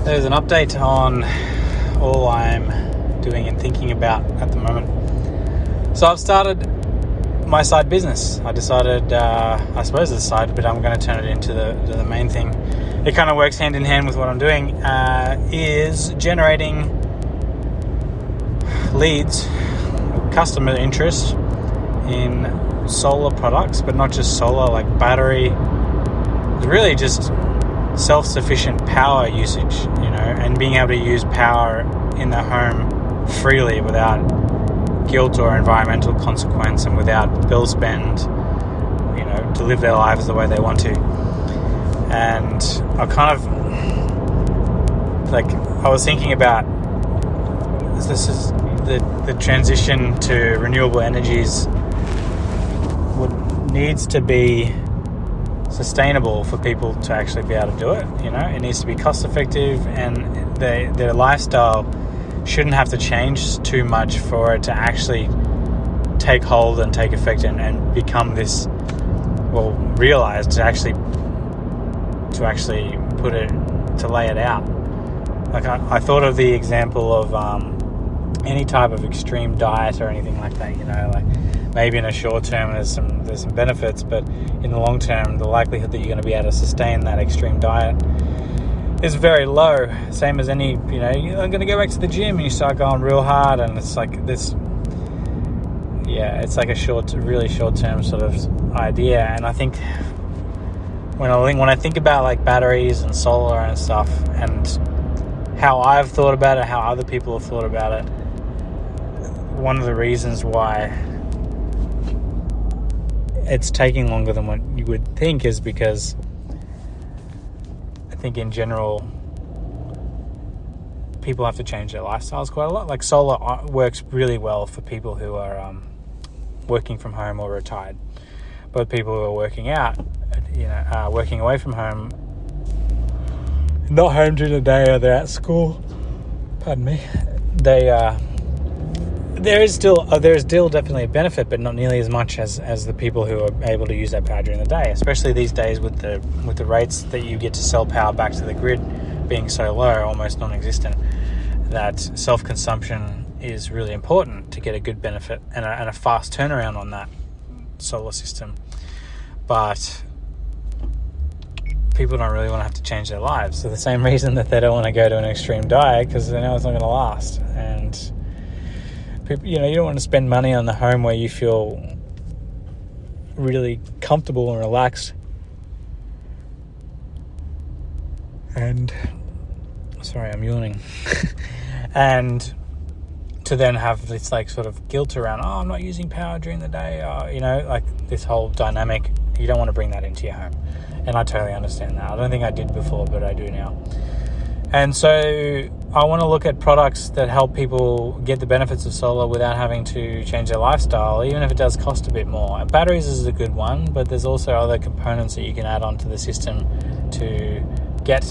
There's an update on all I'm doing and thinking about at the moment. So I've started my side business. I decided, I suppose it's a side, but I'm going to turn it into the main thing. It kind of works hand in hand with what I'm doing, is generating leads, customer interest in solar products, but not just solar, like battery, really just self-sufficient power usage, and being able to use power in the home freely without guilt or environmental consequence and without bill spend, to live their lives the way they want to. And I was thinking about this is the transition to renewable energies needs to be sustainable for people to actually be able to do it. It needs to be cost effective, and their lifestyle shouldn't have to change too much for it to actually take hold and take effect and become this, realized to actually put it, to lay it out. Like I thought of the example of any type of extreme diet or anything like that, like maybe in a short term there's some benefits, but in the long term the likelihood that you're going to be able to sustain that extreme diet is very low. Same as any, you're going to go back to the gym and you start going real hard, and it's like this, it's like a really short term sort of idea. And I think when I think about like batteries and solar and stuff, and how I've thought about it, how other people have thought about it, one of the reasons why it's taking longer than what you would think is because I think in general people have to change their lifestyles quite a lot. Like solar works really well for people who are working from home or retired, but people who are working out, working away from home, not home during the day, or they're at school, pardon me, there is still definitely a benefit, but not nearly as much as the people who are able to use that power during the day, especially these days with the rates that you get to sell power back to the grid being so low, almost non-existent, that self-consumption is really important to get a good benefit and a fast turnaround on that solar system. But people don't really want to have to change their lives for the same reason that they don't want to go to an extreme diet, because they know it's not going to last. And people, you don't want to spend money on the home where you feel really comfortable and relaxed, and sorry, I'm yawning and to then have this like sort of guilt around, I'm not using power during the day, like this whole dynamic. You don't want to bring that into your home, and I totally understand that. I don't think I did before, but I do now. And so I want to look at products that help people get the benefits of solar without having to change their lifestyle, even if it does cost a bit more. Batteries is a good one, but there's also other components that you can add onto the system to get,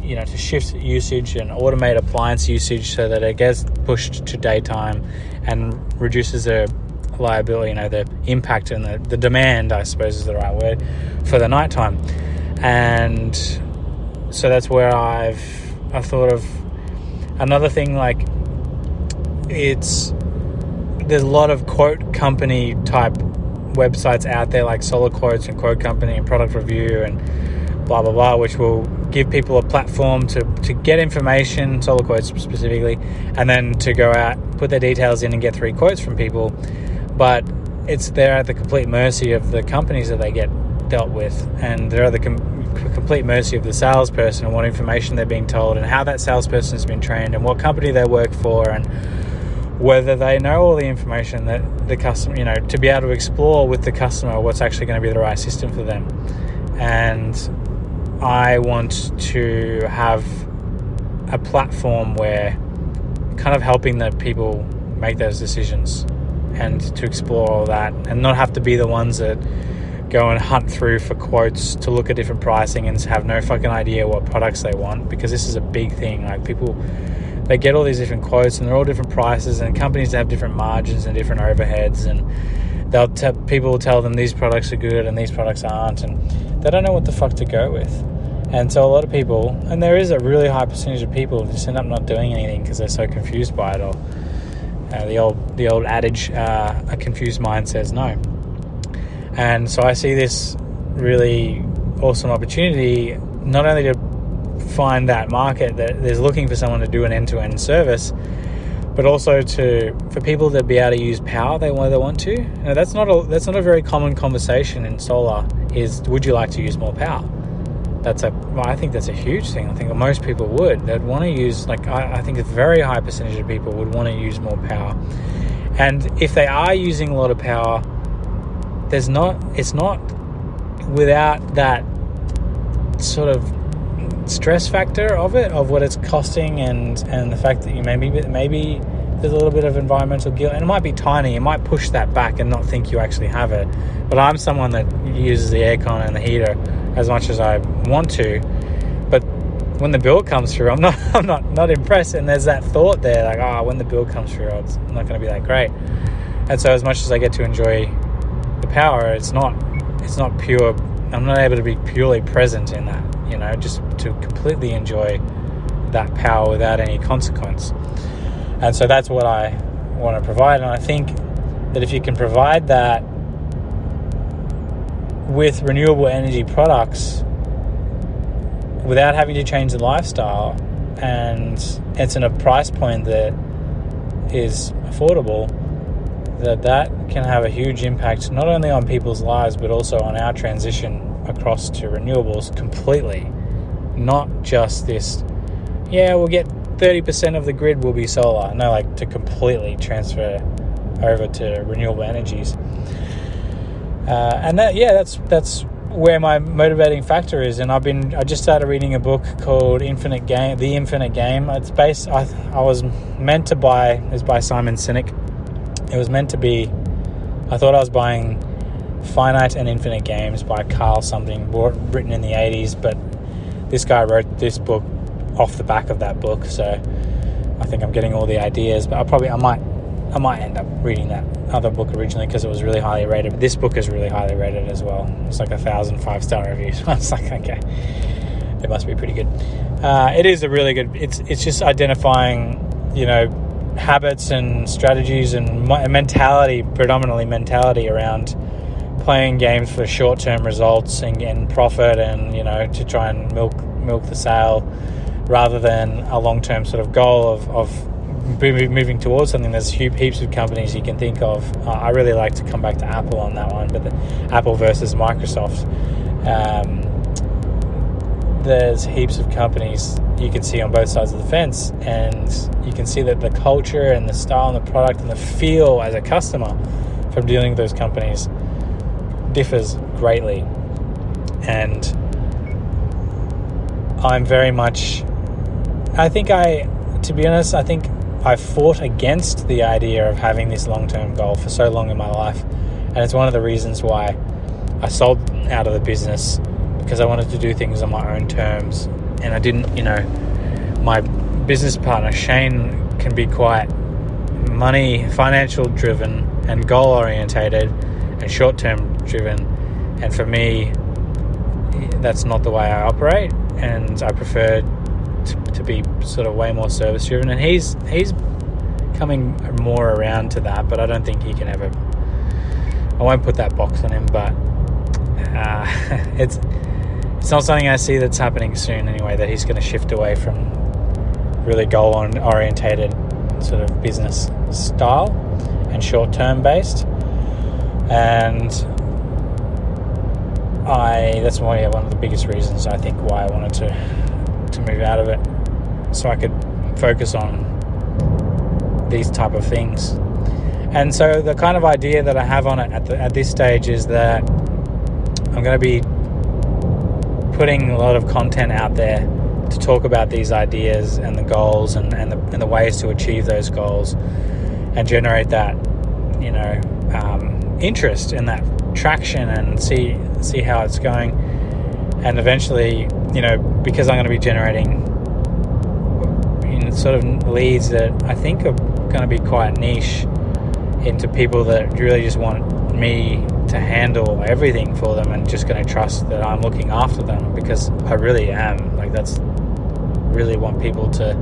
to shift usage and automate appliance usage so that it gets pushed to daytime and reduces the liability, the impact and the demand, I suppose is the right word, for the nighttime. And so that's where I've thought of another thing. Like there's a lot of quote company type websites out there, like Solar Quotes and Quote Company and Product Review and blah blah blah, which will give people a platform to get information, Solar Quotes specifically, and then to go out, put their details in and get 3 quotes from people. But they're at the complete mercy of the companies that they get dealt with, and they're at the complete mercy of the salesperson and what information they're being told and how that salesperson has been trained and what company they work for and whether they know all the information that the customer, to be able to explore with the customer what's actually going to be the right system for them. And I want to have a platform where kind of helping the people make those decisions and to explore all that, and not have to be the ones that go and hunt through for quotes to look at different pricing and have no fucking idea what products they want, because this is a big thing. Like people, they get all these different quotes and they're all different prices, and companies have different margins and different overheads, and people will tell them these products are good and these products aren't, and they don't know what the fuck to go with. And so a lot of people, and there is a really high percentage of people who just end up not doing anything because they're so confused by it, or the old adage, a confused mind says no. And so I see this really awesome opportunity, not only to find that market that is looking for someone to do an end-to-end service, but also for people to be able to use power they want to. Now, that's not a very common conversation in solar. Is, would you like to use more power? I think that's a huge thing. I think most people would. They'd want to use, I think a very high percentage of people would want to use more power. And if they are using a lot of power, it's not without that sort of stress factor of it, of what it's costing, and the fact that you maybe there's a little bit of environmental guilt, and it might be tiny. You might push that back and not think you actually have it. But I'm someone that uses the aircon and the heater as much as I want to, but when the bill comes through, I'm not impressed. And there's that thought there, when the bill comes through, it's not going to be that great. And so as much as I get to enjoy the power, it's not pure. I'm not able to be purely present in that, just to completely enjoy that power without any consequence. And so that's what I want to provide. And I think that if you can provide that with renewable energy products without having to change the lifestyle, and it's in a price point that is affordable, that can have a huge impact not only on people's lives but also on our transition across to renewables completely. Not just this, we'll get 30% of the grid will be solar. No, to completely transfer over to renewable energies. And that's where my motivating factor is. And I just started reading a book called The Infinite Game. It's based, I was meant to buy, it's by Simon Sinek. It was meant to be, I thought I was buying Finite and Infinite Games by Carl something, written in the 80s, but this guy wrote this book off the back of that book, so I think I'm getting all the ideas, but I might end up reading that other book originally because it was really highly rated. This book is really highly rated as well. It's 1,000 5-star reviews. I was okay, it must be pretty good. It is a really good, it's just identifying, habits and strategies and mentality, predominantly mentality around playing games for short-term results and profit, and to try and milk the sale, rather than a long-term sort of goal of moving towards something. There's heaps of companies you can think of. I really like to come back to Apple on that one, but Apple versus Microsoft. There's heaps of companies you can see on both sides of the fence, and you can see that the culture and the style and the product and the feel as a customer from dealing with those companies differs greatly. And I'm very much, to be honest, I think I fought against the idea of having this long-term goal for so long in my life. And it's one of the reasons why I sold out of the business, because I wanted to do things on my own terms. And I didn't, my business partner, Shane, can be quite financial driven and goal orientated and short-term driven. And for me, that's not the way I operate. And I prefer to be sort of way more service driven, and he's coming more around to that, but I don't think he can ever, I won't put that box on him, but it's not something I see that's happening soon anyway, that he's going to shift away from really goal orientated sort of business style and short term based. And that's one of the biggest reasons I think why I wanted to move out of it, so I could focus on these type of things. And so the kind of idea that I have on it at this stage is that I'm going to be putting a lot of content out there to talk about these ideas and the goals and the ways to achieve those goals, and generate that interest and that traction, and see how it's going. And eventually, because I'm going to be generating sort of leads that I think are going to be quite niche into people that really just want me to handle everything for them and just going to trust that I'm looking after them, because I really am. Like, that's really want people to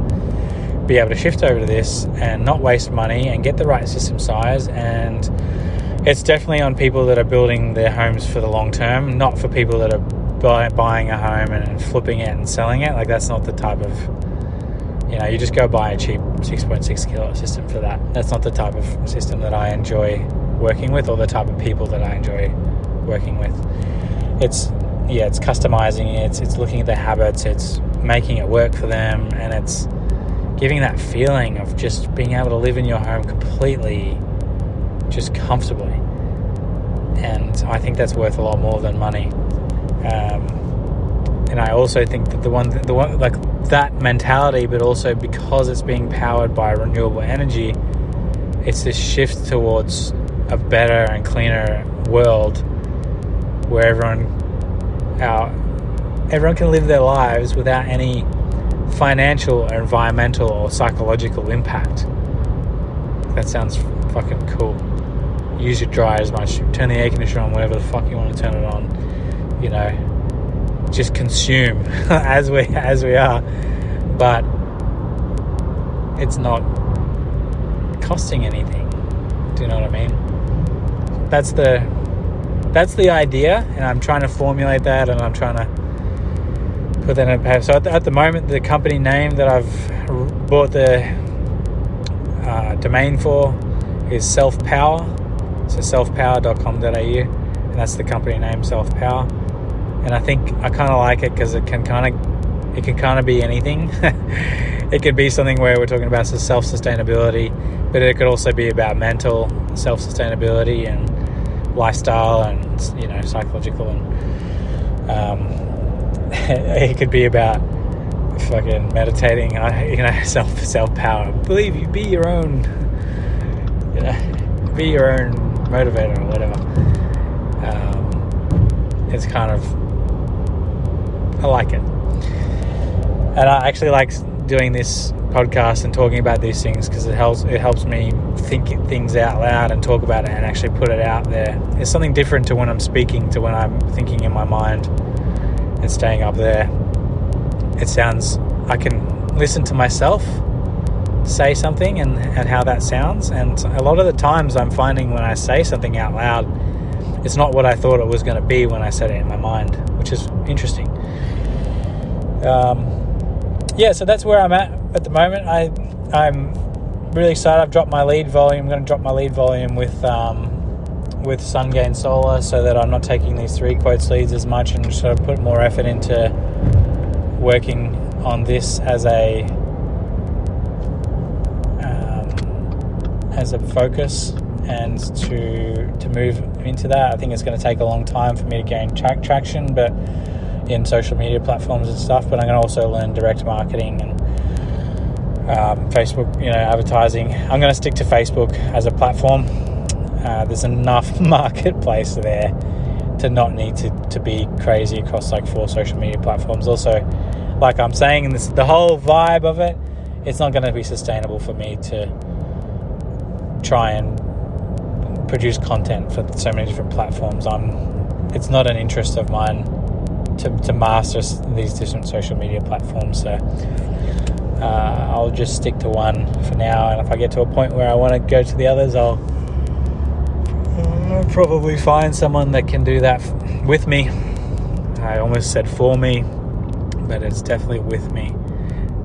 be able to shift over to this and not waste money and get the right system size. And it's definitely on people that are building their homes for the long term, not for people that are buying a home and flipping it and selling it. Like, that's not the type of, you just go buy a cheap 6.6 kilowatt system for that. That's not the type of system that I enjoy working with, or the type of people that I enjoy working with. It's customizing it, it's looking at their habits, it's making it work for them, and it's giving that feeling of just being able to live in your home completely, just comfortably. And I think that's worth a lot more than money. And I also think that the one like that mentality, but also because it's being powered by renewable energy, it's this shift towards a better and cleaner world where everyone can live their lives without any financial or environmental or psychological impact. That sounds fucking cool. Use your dryer as much, turn the air conditioner on, whatever the fuck you want to turn it on, just consume as we are, but it's not costing anything. Do you know what I mean? That's the idea, and I'm trying to formulate that, and I'm trying to put that in paper. So at the moment, the company name that I've bought the domain for is Self-Power, so selfpower.com.au, and that's the company name, Self-Power. And I think I kind of like it because it can kind of be anything. It could be something where we're talking about self-sustainability, but it could also be about mental self-sustainability and lifestyle and psychological, and it could be about fucking meditating, self-power. Believe you, be your own motivator or whatever. It's kind of, I like it, and I actually like doing this podcast and talking about these things because it helps me think things out loud and talk about it and actually put it out there. It's something different to when I'm speaking to when I'm thinking in my mind and staying up there. It sounds, I can listen to myself say something and how that sounds, and a lot of the times I'm finding when I say something out loud, it's not what I thought it was going to be when I said it in my mind, which is interesting. So that's where I'm at the moment. I'm really excited. I've dropped my lead volume. I'm going to drop my lead volume with SunGain Solar, so that I'm not taking these 3 quotes leads as much, and sort of put more effort into working on this as a focus, and to move into that. I think it's going to take a long time for me to gain traction, but in social media platforms and stuff. But I'm going to also learn direct marketing and Facebook, advertising. I'm going to stick to Facebook as a platform. There's enough marketplace there to not need to be crazy across like 4 social media platforms. Also, like I'm saying, the whole vibe of it, it's not going to be sustainable for me to try and produce content for so many different platforms. It's not an interest of mine to master these different social media platforms, so I'll just stick to one for now, and if I get to a point where I want to go to the others, I'll probably find someone that can do that with me. I almost said for me, but it's definitely with me.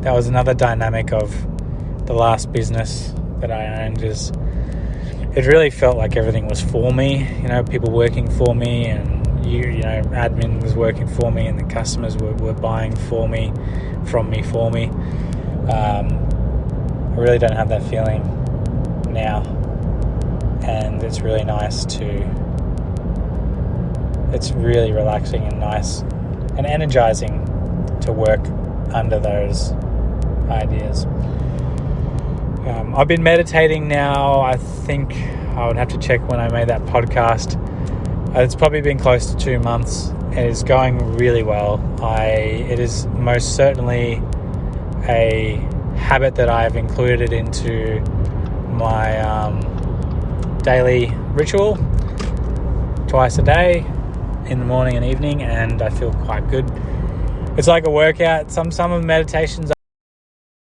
That was another dynamic of the last business that I owned, is it really felt like everything was for me, people working for me, and admin was working for me, and the customers were buying from me for me. I really don't have that feeling now, and it's really nice it's really relaxing and nice and energizing to work under those ideas. I've been meditating now. I think I would have to check when I made that podcast. It's probably been close to 2 months. It is going really well. It is most certainly a habit that I've included into my daily ritual. twice a day, in the morning and evening, and I feel quite good. It's like a workout. Some of the meditations